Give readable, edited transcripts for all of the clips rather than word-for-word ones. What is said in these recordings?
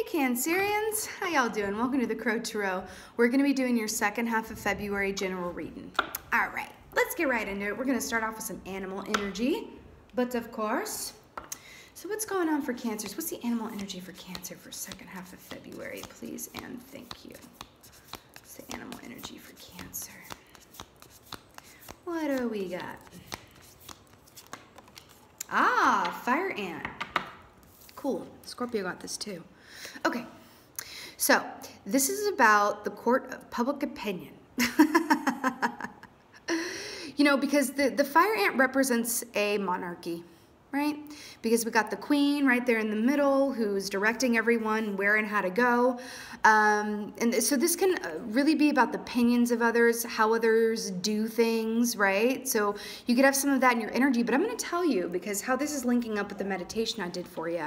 Hey Cancerians, how y'all doing? Welcome to the Crow Tarot. We're going to be doing your second half of February general reading. All right, let's get right into it. We're going to start off with some animal energy, but of course, so what's going on for Cancers? What's the animal energy for Cancer for second half of February, please and thank you. What's the animal energy for Cancer? What do we got? Ah, fire ant. Cool. Scorpio got this too. Okay, so this is about the court of public opinion. You know, because the fire ant represents a monarchy, right? Because we got the queen right there in the middle who's directing everyone where and how to go. And so this can really be about the opinions of others, how others do things, right? So you could have some of that in your energy, but I'm going to tell you, because how this is linking up with the meditation I did for you,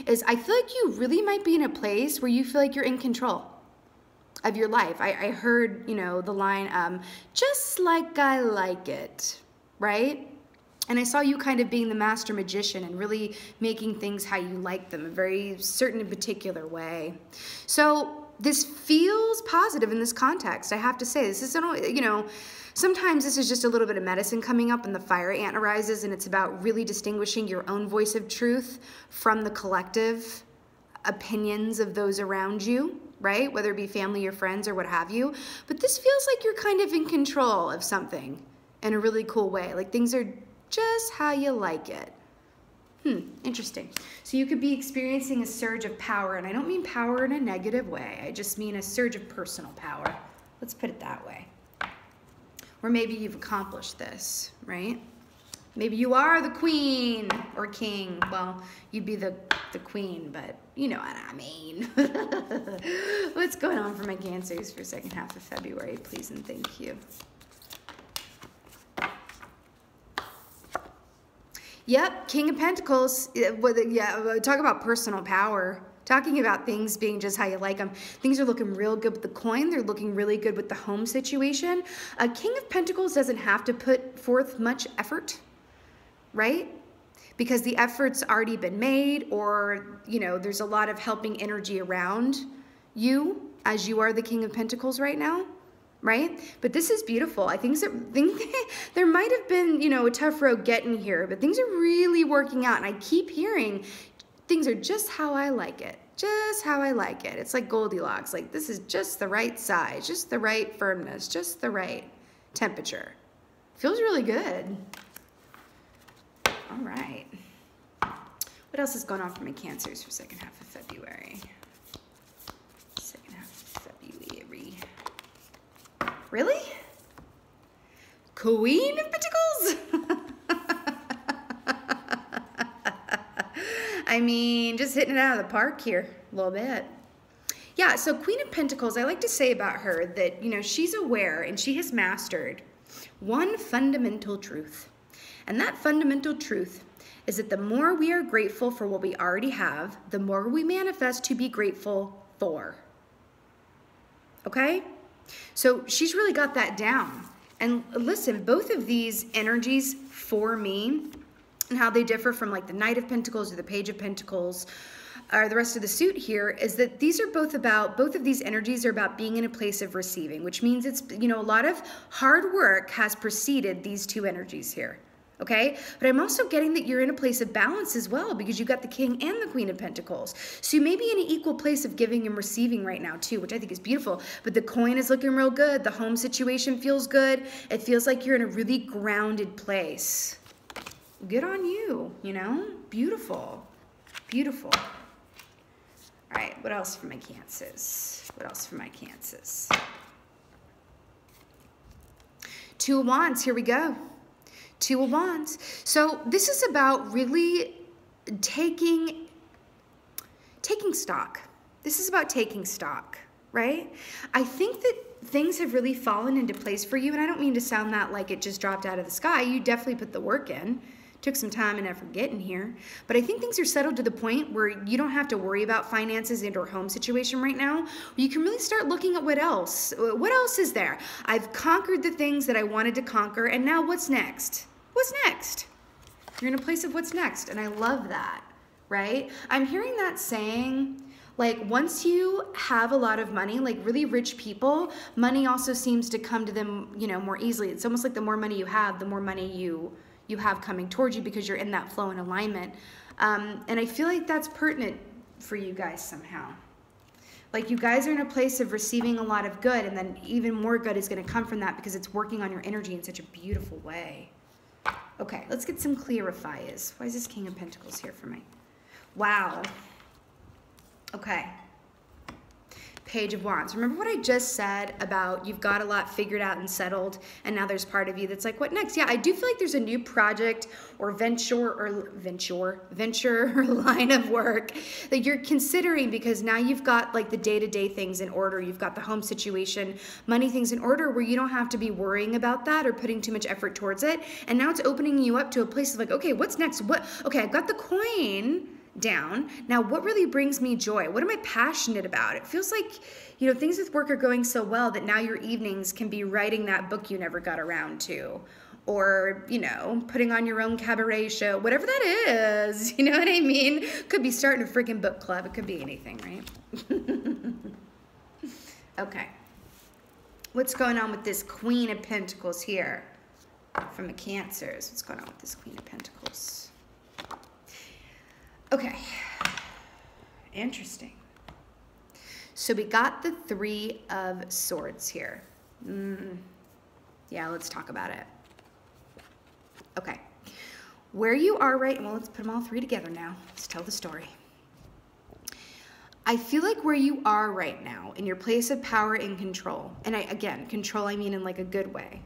is I feel like you really might be in a place where you feel like you're in control of your life. I heard, you know, the line, just like I like it, right? And I saw you kind of being the master magician and really making things how you like them, a very certain and particular way. So this feels positive in this context, I have to say. This isn't, you know, sometimes this is just a little bit of medicine coming up and the fire ant arises, and it's about really distinguishing your own voice of truth from the collective opinions of those around you, right? Whether it be family or friends or what have you. But this feels like you're kind of in control of something in a really cool way. Like things are just how you like it. Interesting. So you could be experiencing a surge of power, and I don't mean power in a negative way. I just mean a surge of personal power. Let's put it that way. Or maybe you've accomplished this, right? Maybe you are the queen or king. Well, you'd be the queen, but you know what I mean. What's going on for my Cancers for second half of February, please and thank you. Yep, King of Pentacles. Yeah, talk about personal power. Talking about things being just how you like them. Things are looking real good with the coin. They're looking really good with the home situation. A King of Pentacles doesn't have to put forth much effort, right? Because the effort's already been made, or, you know, there's a lot of helping energy around you as you are the King of Pentacles right now. Right? But this is beautiful. I think there might have been, you know, a tough road getting here, but things are really working out. And I keep hearing things are just how I like it. Just how I like it. It's like Goldilocks. Like this is just the right size, just the right firmness, just the right temperature. Feels really good. All right. What else is going on for my Cancers for second half of February? Second half of February. Really? Queen of Pentacles? I mean, just hitting it out of the park here a little bit. Yeah, so Queen of Pentacles, I like to say about her that, you know, she's aware and she has mastered one fundamental truth. And that fundamental truth is that the more we are grateful for what we already have, the more we manifest to be grateful for. Okay? So she's really got that down. And listen, both of these energies for me and how they differ from like the Knight of Pentacles or the Page of Pentacles or the rest of the suit here is that these are both of these energies are about being in a place of receiving, which means it's, you know, a lot of hard work has preceded these two energies here. Okay, but I'm also getting that you're in a place of balance as well, because you got the King and the Queen of Pentacles. So you may be in an equal place of giving and receiving right now too, which I think is beautiful. But the coin is looking real good. The home situation feels good. It feels like you're in a really grounded place. Good on you, you know? Beautiful. Beautiful. All right, what else for my Cancers? What else for my Cancers? Two of Wands, here we go. Two of Wands. So this is about really taking stock. This is about taking stock, right? I think that things have really fallen into place for you, and I don't mean to sound that like it just dropped out of the sky. You definitely put the work in. Took some time and effort getting here. But I think things are settled to the point where you don't have to worry about finances and or home situation right now. You can really start looking at what else. What else is there? I've conquered the things that I wanted to conquer, and now what's next? What's next? You're in a place of what's next, and I love that, right? I'm hearing that saying Like once you have a lot of money, like really rich people, money also seems to come to them, you know, more easily. It's almost like the more money you have, the more money you have coming towards you because you're in that flow and alignment. And I feel like that's pertinent for you guys somehow. Like you guys are in a place of receiving a lot of good, and then even more good is going to come from that because it's working on your energy in such a beautiful way. Okay, let's get some clarifiers. Why is this King of Pentacles here for me? Wow. Okay. Page of Wands. Remember what I just said about you've got a lot figured out and settled, and now there's part of you that's like, what next? Yeah, I do feel like there's a new project or venture or line of work that you're considering because now you've got like the day-to-day things in order. You've got the home situation, money things in order where you don't have to be worrying about that or putting too much effort towards it. And now it's opening you up to a place of like, okay, what's next? Okay, I've got the coin down. Now, what really brings me joy? What am I passionate about? It feels like, you know, things with work are going so well that now your evenings can be writing that book you never got around to, or, you know, putting on your own cabaret show, whatever that is, you know what I mean? Could be starting a freaking book club. It could be anything, right? Okay. What's going on with this Queen of Pentacles here from the Cancers? What's going on with this Queen of Pentacles? Okay, interesting. So we got the Three of Swords here. Yeah, let's talk about it. Okay, where you are right, well, let's put them all three together now. Let's tell the story. I feel like where you are right now, in your place of power and control, and again, control I mean in like a good way.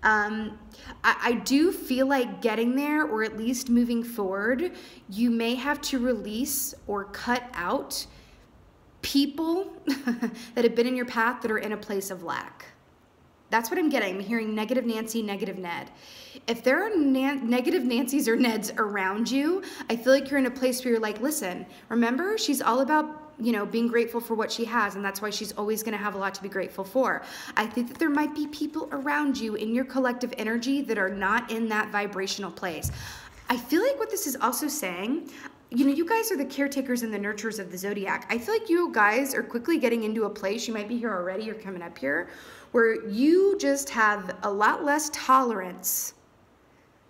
I do feel like getting there, or at least moving forward, you may have to release or cut out people that have been in your path that are in a place of lack. That's what I'm getting. I'm hearing negative Nancy, negative Ned. If there are negative Nancys or Neds around you, I feel like you're in a place where you're like, listen, remember, she's all about, you know, being grateful for what she has, and that's why she's always going to have a lot to be grateful for. I think that there might be people around you in your collective energy that are not in that vibrational place. I feel like what this is also saying, you know, you guys are the caretakers and the nurturers of the zodiac. I feel like you guys are quickly getting into a place, you might be here already or coming up here, where you just have a lot less tolerance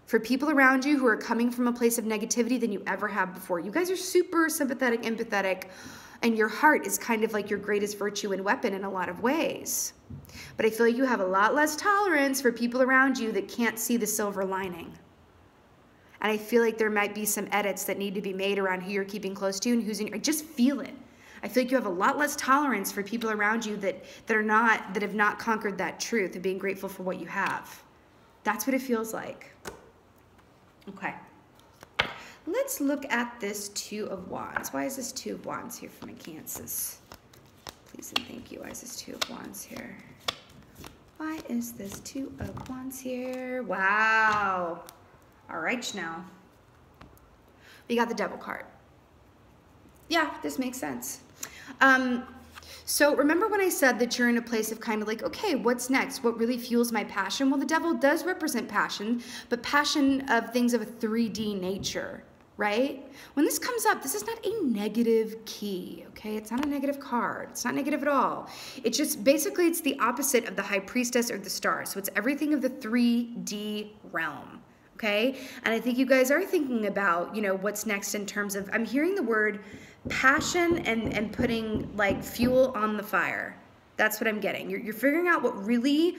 for people around you who are coming from a place of negativity than you ever have before. You guys are super sympathetic, empathetic, and your heart is kind of like your greatest virtue and weapon in a lot of ways. But I feel like you have a lot less tolerance for people around you that can't see the silver lining. And I feel like there might be some edits that need to be made around who you're keeping close to and who's in your, just feel it. I feel like you have a lot less tolerance for people around you that have not conquered that truth of being grateful for what you have. That's what it feels like. Okay. Let's look at this Two of Wands. Why is this Two of Wands here for my Cancers? Please and thank you. Why is this Two of Wands here? Why is this Two of Wands here? Wow. All right, now. We got the Devil card. Yeah, this makes sense. So remember when I said that you're in a place of kind of like, okay, what's next? What really fuels my passion? Well, the Devil does represent passion, but passion of things of a 3D nature, right? When this comes up, this is not a negative key, okay? It's not a negative card. It's not negative at all. It's just, basically, it's the opposite of the High Priestess or the Star. So it's everything of the 3D realm, okay? And I think you guys are thinking about, you know, what's next in terms of, I'm hearing the word passion and putting like fuel on the fire. That's what I'm getting. You're figuring out what really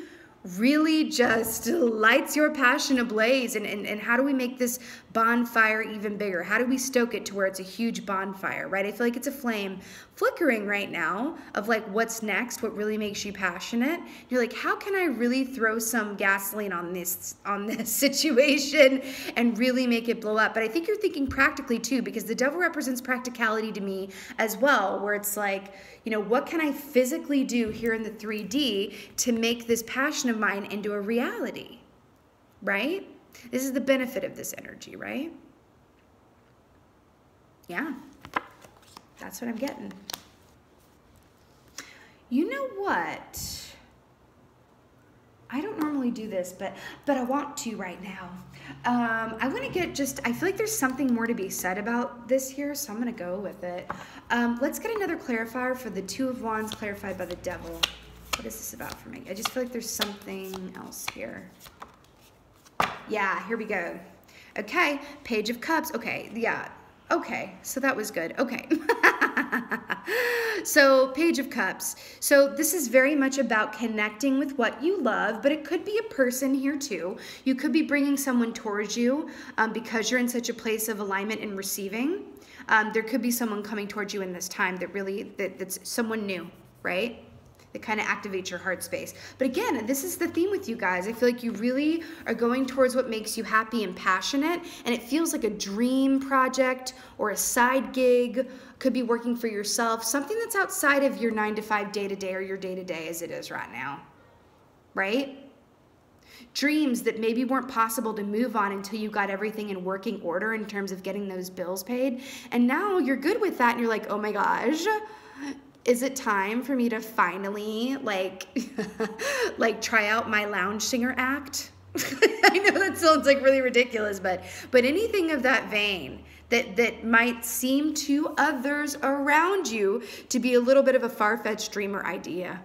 just lights your passion ablaze, and how do we make this bonfire even bigger? How do we stoke it to where it's a huge bonfire, right? I feel like it's a flame flickering right now of like what's next, what really makes you passionate. You're like, how can I really throw some gasoline on this situation and really make it blow up? But I think you're thinking practically too, because the Devil represents practicality to me as well, where it's like, you know, what can I physically do here in the 3D to make this passion of mine into a reality, right? This is the benefit of this energy, right? Yeah, that's what I'm getting. You know what? I don't normally do this, but I want to right now. I want to get I feel like there's something more to be said about this here, so I'm going to go with it. Let's get another clarifier for the Two of Wands clarified by the Devil. What is this about for me? I just feel like there's something else here. Yeah, here we go. Okay, Page of Cups. Okay, yeah. Okay, so that was good. Okay. So Page of Cups. So this is very much about connecting with what you love, but it could be a person here too. You could be bringing someone towards you because you're in such a place of alignment and receiving. There could be someone coming towards you in this time that's someone new, right? That kind of activates your heart space. But again, this is the theme with you guys. I feel like you really are going towards what makes you happy and passionate, and it feels like a dream project or a side gig. Could be working for yourself, something that's outside of your 9-to-5 day-to-day or your day-to-day as it is right now, right? Dreams that maybe weren't possible to move on until you got everything in working order in terms of getting those bills paid. And now you're good with that and you're like, oh my gosh, is it time for me to finally like try out my lounge singer act? I know that sounds like really ridiculous, but anything of that vein that might seem to others around you to be a little bit of a far-fetched dream or idea,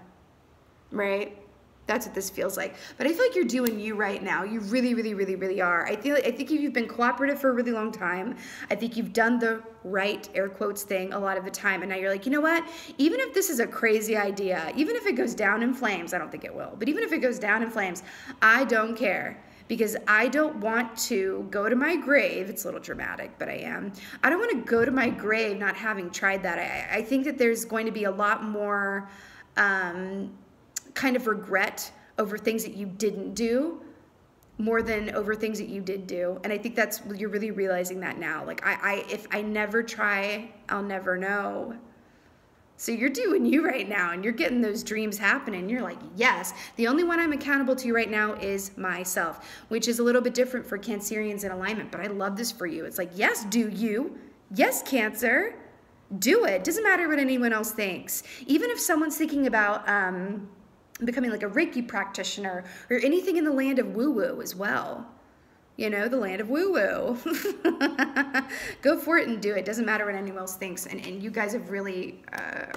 right? That's what this feels like. But I feel like you're doing you right now. You really, really, really, really are. I think you've been cooperative for a really long time. I think you've done the right, air quotes, thing a lot of the time. And now you're like, you know what? Even if this is a crazy idea, even if it goes down in flames, I don't think it will, but even if it goes down in flames, I don't care. Because I don't want to go to my grave. It's a little dramatic, but I am. I don't want to go to my grave not having tried that. I think that there's going to be a lot more kind of regret over things that you didn't do more than over things that you did do. And I think you're really realizing that now. Like if I never try, I'll never know. So you're doing you right now and you're getting those dreams happening. You're like, yes, the only one I'm accountable to right now is myself, which is a little bit different for Cancerians in alignment, but I love this for you. It's like, yes, do you. Yes, Cancer, do it. Doesn't matter what anyone else thinks. Even if someone's thinking about becoming like a Reiki practitioner or anything in the land of woo-woo as well. You know, the land of woo-woo. Go for it and do it. Doesn't matter what anyone else thinks. And you guys have really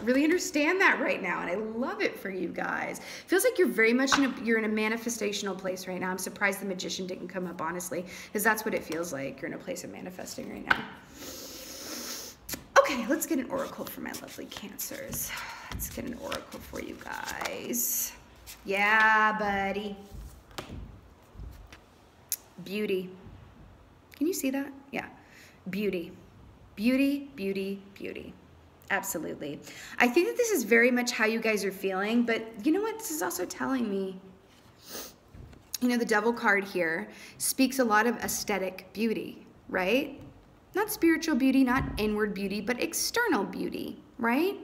understand that right now. And I love it for you guys. Feels like you're very much you're in a manifestational place right now. I'm surprised the Magician didn't come up, honestly, because that's what it feels like. You're in a place of manifesting right now. Okay, let's get an oracle for my lovely Cancers. Let's get an oracle for you guys. Yeah, buddy. Beauty. Can you see that? Yeah. Beauty. Beauty, beauty, beauty. Absolutely. I think that this is very much how you guys are feeling, but you know what? This is also telling me, you know, the Devil card here speaks a lot of aesthetic beauty, right? Not spiritual beauty, not inward beauty, but external beauty, right?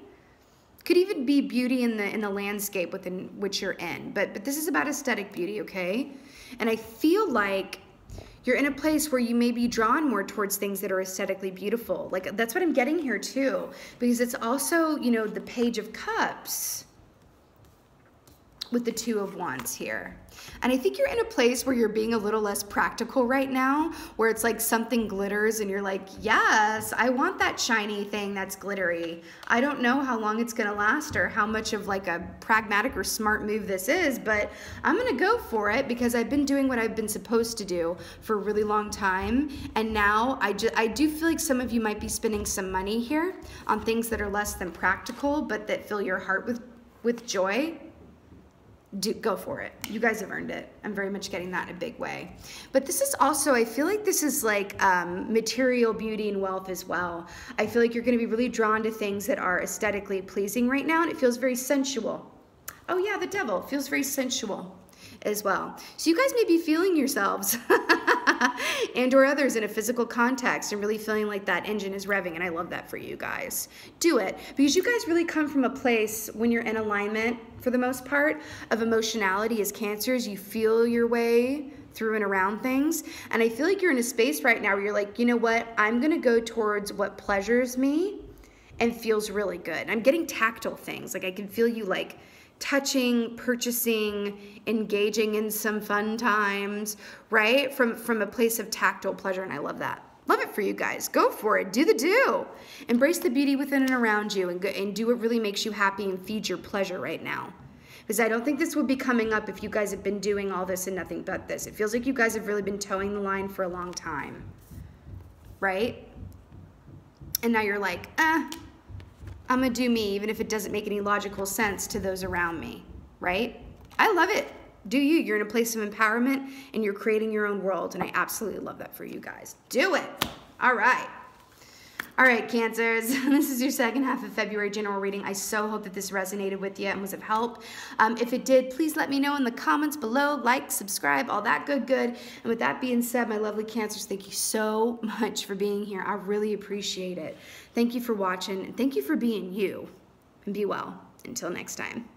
Could even be beauty in the landscape within which you're in, but this is about aesthetic beauty, okay? And I feel like you're in a place where you may be drawn more towards things that are aesthetically beautiful. Like, that's what I'm getting here too, because it's also, you know, the Page of Cups with the Two of Wands here. And I think you're in a place where you're being a little less practical right now, where it's like something glitters and you're like, yes, I want that shiny thing that's glittery. I don't know how long it's gonna last or how much of like a pragmatic or smart move this is, but I'm gonna go for it because I've been doing what I've been supposed to do for a really long time. And now I do feel like some of you might be spending some money here on things that are less than practical, but that fill your heart with joy. Go for it. You guys have earned it. I'm very much getting that in a big way. But this is also, I feel like this is like material beauty and wealth as well. I feel like you're going to be really drawn to things that are aesthetically pleasing right now, and it feels very sensual. Oh yeah, the Devil feels very sensual as well. So you guys may be feeling yourselves and or others in a physical context and really feeling like that engine is revving, and I love that for you guys. Do it, because you guys really come from a place when you're in alignment, for the most part, of emotionality as Cancers. You feel your way through and around things, and I feel like you're in a space right now where you're like, you know what, I'm gonna go towards what pleasures me and feels really good. I'm getting tactile things, like I can feel you like touching, purchasing, engaging in some fun times, right? From a place of tactile pleasure, and I love that. Love it for you guys. Go for it. Do the do. Embrace the beauty within and around you, and do what really makes you happy and feeds your pleasure right now. Because I don't think this would be coming up if you guys have been doing all this and nothing but this. It feels like you guys have really been towing the line for a long time, right? And now you're like, I'm gonna do me, even if it doesn't make any logical sense to those around me, right? I love it. Do you. You're in a place of empowerment and you're creating your own world, and I absolutely love that for you guys. Do it. All right. All right, Cancers. This is your second half of February general reading. I so hope that this resonated with you and was of help. If it did, please let me know in the comments below. Like, subscribe, all that good. And with that being said, my lovely Cancers, thank you so much for being here. I really appreciate it. Thank you for watching, and thank you for being you. And be well. Until next time.